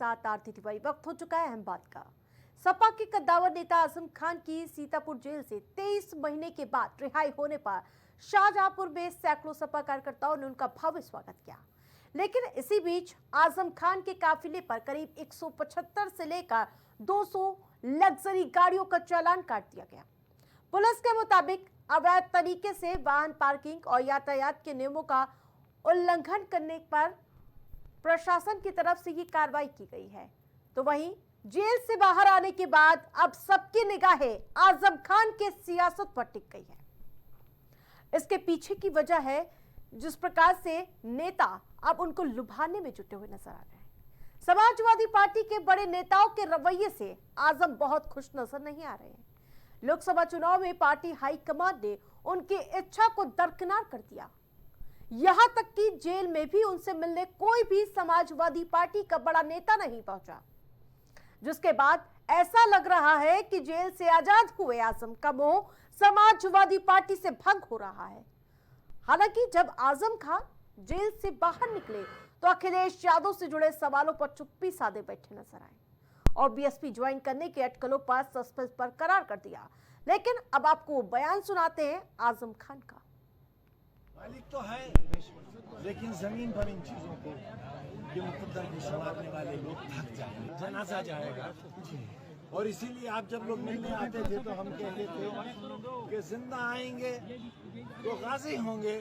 साथ आरती तिवारी। वक्त हो चुका है अहम बात का। सपा के कद्दावर नेता आजम खान की सीतापुर जेल से 23 महीने के बाद रिहाई होने पर शाहजहांपुर में सैकड़ों सपा कार्यकर्ताओं ने उनका भव्य स्वागत किया। लेकिन इसी बीच आजम खान के काफिले पर करीब 175 से लेकर 200 लग्जरी गाड़ियों का चालान काट दिया गया। पुलिस के मुताबिक अवैध तरीके से वाहन पार्किंग और यातायात के नियमों का उल्लंघन करने पर प्रशासन की तरफ से ये कार्रवाई की गई है। तो वहीं जेल से बाहर आने के बाद अब सबकी निगाहें आजम खान के सियासत पर टिक गई है। इसके पीछे की वजह है जिस प्रकार से नेता अब उनको लुभाने में जुटे हुए नजर आ रहे हैं। समाजवादी पार्टी के बड़े नेताओं के रवैये से आजम बहुत खुश नजर नहीं आ रहे हैं। लोकसभा चुनाव में पार्टी हाईकमान ने उनकी इच्छा को दरकिनार कर दिया। यहां तक कि जेल में भी उनसे मिलने कोई भी समाजवादी पार्टी का बड़ा नेता नहीं पहुंचा, जिसके बाद ऐसा लग रहा है कि जेल से आजाद हुए आजम का मोह समाजवादी पार्टी से भंग हो रहा है। हालांकि जब आजम खान जेल से बाहर निकले तो अखिलेश यादव से जुड़े सवालों पर चुप्पी साधे बैठे नजर आए और बीएसपी ज्वाइन करने के अटकलों पर सस्पेंस बरकरार कर दिया। लेकिन अब आपको बयान सुनाते हैं आजम खान का। मालिक तो है, लेकिन जमीन पर इन चीजों को ये मुकद्दर को संभालने वाले लोग थक जाएंगे। जनाजा जाएगा और इसीलिए आप जब लोग मिलने आते थे तो हम कहते थे कि जिंदा आएंगे तो गाजी होंगे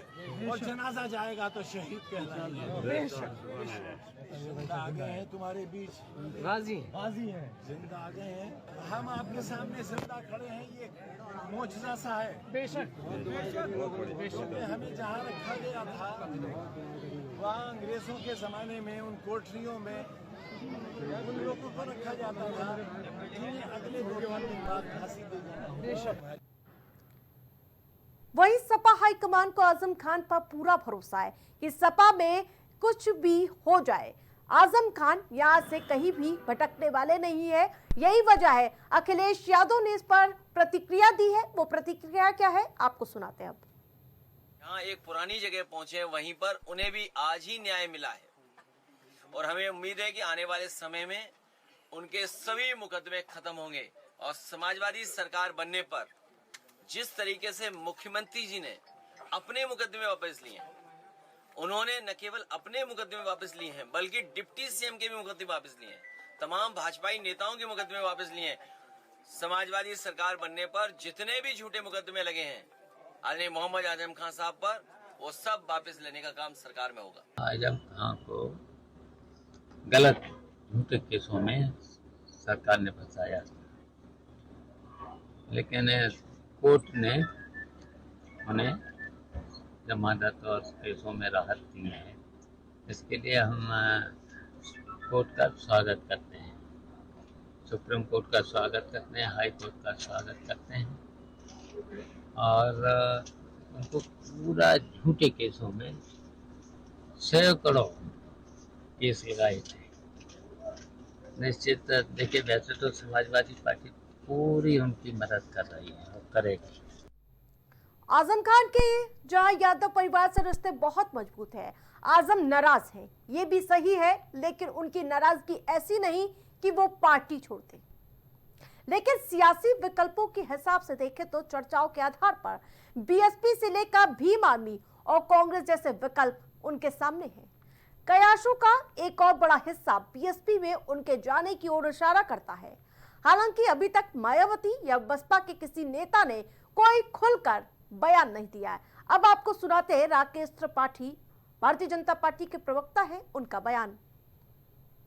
और जनाजा जाएगा तो शहीद कहलाएंगे। जिंदा आ गए हैं तुम्हारे बीच, गाजी हैं, जिंदा आ गए हैं। हम आपके सामने जिंदा खड़े हैं, ये मौजज़ा सा है। बेशक हमें जहाँ रखा गया था वहाँ अंग्रेजों के जमाने में उन कोठरियों में उन लोगों को रखा जाता था जिन्हें अगले 2 दिन बाद फांसी दी जाए। वहीं सपा हाईकमान को आजम खान पर पूरा भरोसा है कि सपा में कुछ भी हो जाए, आजम खान यहां से कहीं भी भटकने वाले नहीं है। यही वजह है अखिलेश यादव ने इस पर प्रतिक्रिया दी है। वो प्रतिक्रिया क्या है आपको सुनाते हैं। अब यहाँ एक पुरानी जगह पहुंचे, वहीं पर उन्हें भी आज ही न्याय मिला है और हमें उम्मीद है कि आने वाले समय में उनके सभी मुकदमे खत्म होंगे और समाजवादी सरकार बनने पर जिस तरीके से मुख्यमंत्री जी ने अपने मुकदमे वापस लिए हैं, उन्होंने न केवल अपने मुकदमे वापस लिए हैं बल्कि डिप्टी सीएम के भी मुकदमे वापस लिए हैं, तमाम भाजपाई नेताओं के मुकदमे वापस लिए हैं। समाजवादी सरकार बनने पर जितने भी झूठे मुकदमे लगे हैं आदरणीय मोहम्मद आजम खान साहब पर, वो सब वापस लेने का काम सरकार में होगा। आजम खान को गलत झूठे केसों में सरकार ने फंसाया, लेकिन कोर्ट ने उन्हें जमानत और केसों में राहत दी है। इसके लिए हम कोर्ट का स्वागत करते हैं, सुप्रीम कोर्ट का स्वागत करते हैं, हाई कोर्ट का स्वागत करते हैं और उनको पूरा झूठे केसों में सैकड़ों केस लगाए थे। निश्चित देखिए, वैसे तो समाजवादी पार्टी पूरी उनकी मदद कर रही है और करेगी। आजम खान के जहां यादव परिवार से रिश्ते बहुत मजबूत है, आजम नाराज है, ये भी सही है, लेकिन उनकी नाराजगी ऐसी नहीं कि वो पार्टी छोड़ दें। लेकिन सियासी विकल्पों के हिसाब से देखें तो चर्चाओं के आधार पर बीएसपी से लेकर भीम आर्मी और कांग्रेस जैसे विकल्प उनके सामने हैं। कयासों का एक और बड़ा हिस्सा बीएसपी में उनके जाने की ओर इशारा करता है। हालांकि अभी तक मायावती या बसपा के किसी नेता ने कोई खुलकर बयान नहीं दिया है। अब आपको सुनाते हैं राकेश त्रिपाठी, भारतीय जनता पार्टी के प्रवक्ता है, उनका बयान।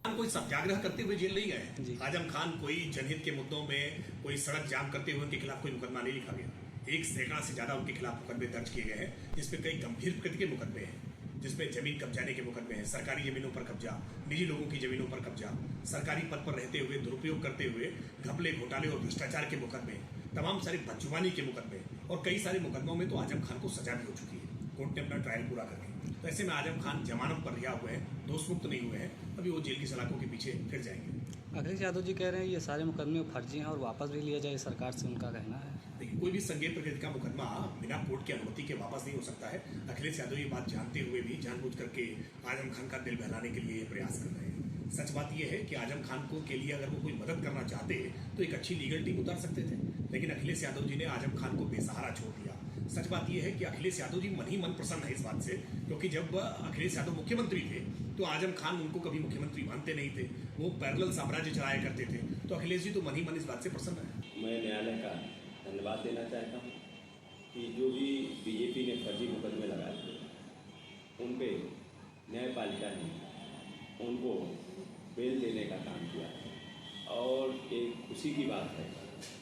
कोई सत्याग्रह करते हुए जेल नहीं गए। आजम खान कोई जनहित के मुद्दों में, कोई सड़क जाम करते हुए उनके खिलाफ कोई मुकदमा नहीं लिखा गया। 1 सैकड़ा से ज्यादा उनके खिलाफ मुकदमे दर्ज किए गए हैं, जिसमें कई गंभीर प्रकृति के मुकदमे हैं, जिसमें जमीन कब्जाने के मुकदमे हैं, सरकारी जमीनों पर कब्जा, निजी लोगों की जमीनों पर कब्जा, सरकारी पद पर रहते हुए दुरुपयोग करते हुए घपले, घोटाले और भ्रष्टाचार के मुकदमे, तमाम सारे बदजुबानी के मुकदमे और कई सारे मुकदमों में तो आजम खान को सजा भी हो चुकी है कोर्ट ने अपना ट्रायल पूरा करके। तो ऐसे में आजम खान जमानत पर रिहा हुए हैं, दोष मुक्त नहीं हुए हैं, अभी वो जेल की सलाखों के पीछे फिर जाएंगे। अखिलेश यादव जी कह रहे हैं ये सारे मुकदमे फर्जी हैं और वापस भी लिया जाए, सरकार से उनका कहना है। देखिए, कोई भी संज्ञेय प्रकृति का मुकदमा बिना कोर्ट की अनुमति के वापस नहीं हो सकता है। अखिलेश यादव ये बात जानते हुए भी जानबूझ करके आजम खान का दिल बहलाने के लिए प्रयास कर रहे हैं। सच बात यह है कि आजम खान को के लिए अगर वो कोई मदद करना चाहते तो एक अच्छी लीगल टीम उतार सकते थे, लेकिन अखिलेश यादव जी ने आजम खान को बेसहारा छोड़ दिया। सच बात यह है कि अखिलेश यादव जी मन ही मन प्रसन्न है इस बात से, क्योंकि जब अखिलेश यादव मुख्यमंत्री थे तो आजम खान उनको कभी मुख्यमंत्री मानते नहीं थे, वो पैरेलल साम्राज्य चलाया करते थे। तो अखिलेश जी तो मन ही मन इस बात से प्रसन्न है। मैं न्यायालय का धन्यवाद देना चाहता हूँ कि जो भी बीजेपी ने फर्जी मुकदमे लगाए थे उन पे न्यायपालिका ने उनको बेल देने का काम किया। और एक खुशी की बात है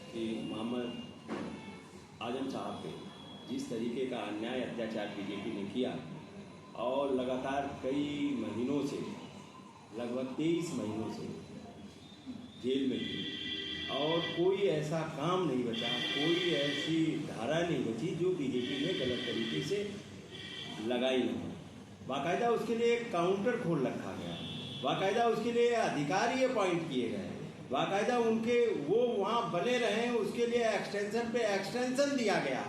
कि मोहम्मद आजम साहब पे जिस तरीके का अन्याय अत्याचार बीजेपी ने किया और लगातार कई महीनों से, लगभग 23 महीनों से जेल में थी और कोई ऐसा काम नहीं बचा, कोई ऐसी धारा नहीं बची जो बीजेपी ने गलत तरीके से लगाई नहीं। बाकायदा उसके लिए एक काउंटर खोल रखा गया, बाकायदा उसके लिए अधिकारी अपॉइंट किए गए, बाकायदा उनके वो वहाँ बने रहें उसके लिए एक्सटेंशन पे एक्सटेंशन दिया गया,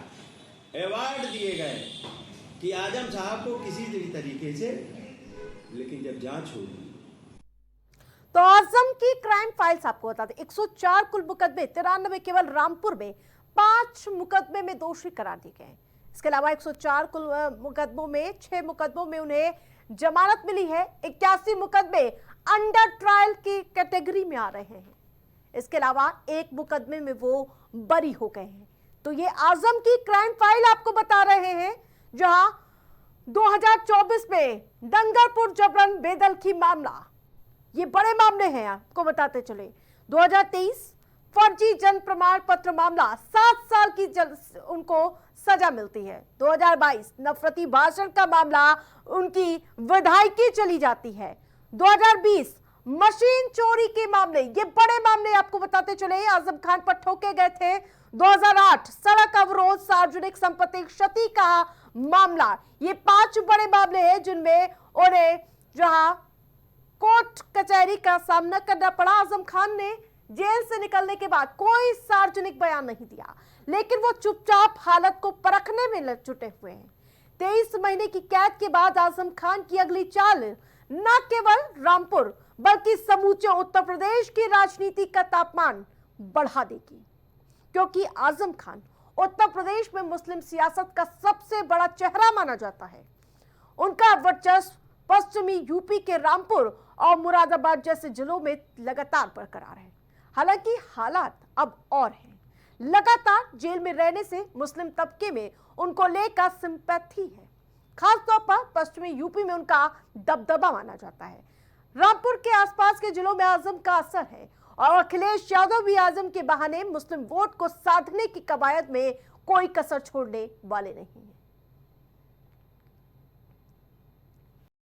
अवार्ड दिए गए कि आजम साहब को किसी भी तरीके से। लेकिन जब जांच होगी तो आजम की क्राइम फाइल्स आपको बता दें, 104 कुल मुकदमे, 93 केवल रामपुर में, 5 मुकदमे में दोषी करार दिए गए। इसके अलावा 104 कुल मुकदमों में 6 मुकदमों में उन्हें जमानत मिली है। 81 मुकदमे अंडर ट्रायल की कैटेगरी में आ रहे हैं। इसके अलावा 1 मुकदमे में वो बरी हो गए हैं। तो ये आजम की क्राइम फाइल आपको बता रहे हैं, जहां 2024 में डंगरपुर जबरन बेदखली मामला, ये बड़े मामले हैं, आपको बताते चले। 2023 फर्जी जन्म प्रमाण पत्र मामला, 7 साल की उनको सजा मिलती है। 2022 नफरती भाषण का मामला, उनकी विधायकी चली जाती है। 2020 मशीन चोरी के मामले, ये बड़े मामले आपको बताते चले, आजम खान पर ठोके गए थे। 2008 सड़क अवरोध, सार्वजनिक संपत्ति क्षति का मामला, ये 5 बड़े मामले हैं जिनमें उन्हें जहां कोर्ट कचहरी का सामना करना पड़ा। आजम खान ने जेल से निकलने के बाद कोई सार्वजनिक बयान नहीं दिया, लेकिन वो चुपचाप हालत को परखने में जुटे हुए हैं। 23 महीने की कैद के बाद आजम खान की अगली चाल न केवल रामपुर बल्कि समूचे उत्तर प्रदेश की राजनीति का तापमान बढ़ा देगी, क्योंकि आजम खान उत्तर प्रदेश में मुस्लिम सियासत का सबसे बड़ा चेहरा माना जाता है। उनका वर्चस्व पश्चिमी यूपी के रामपुर और मुरादाबाद जैसे जिलों में लगातार बरकरार है। हालांकि हालात अब और हैं। लगातार जेल में रहने से मुस्लिम तबके में उनको लेकर सिंपैथी है, खासतौर पर पश्चिमी यूपी में उनका दबदबा माना जाता है। रामपुर के आसपास के जिलों में आजम का असर है और अखिलेश यादव भी आजम के बहाने मुस्लिम वोट को साधने की कवायद में कोई कसर छोड़ने वाले नहीं हैं।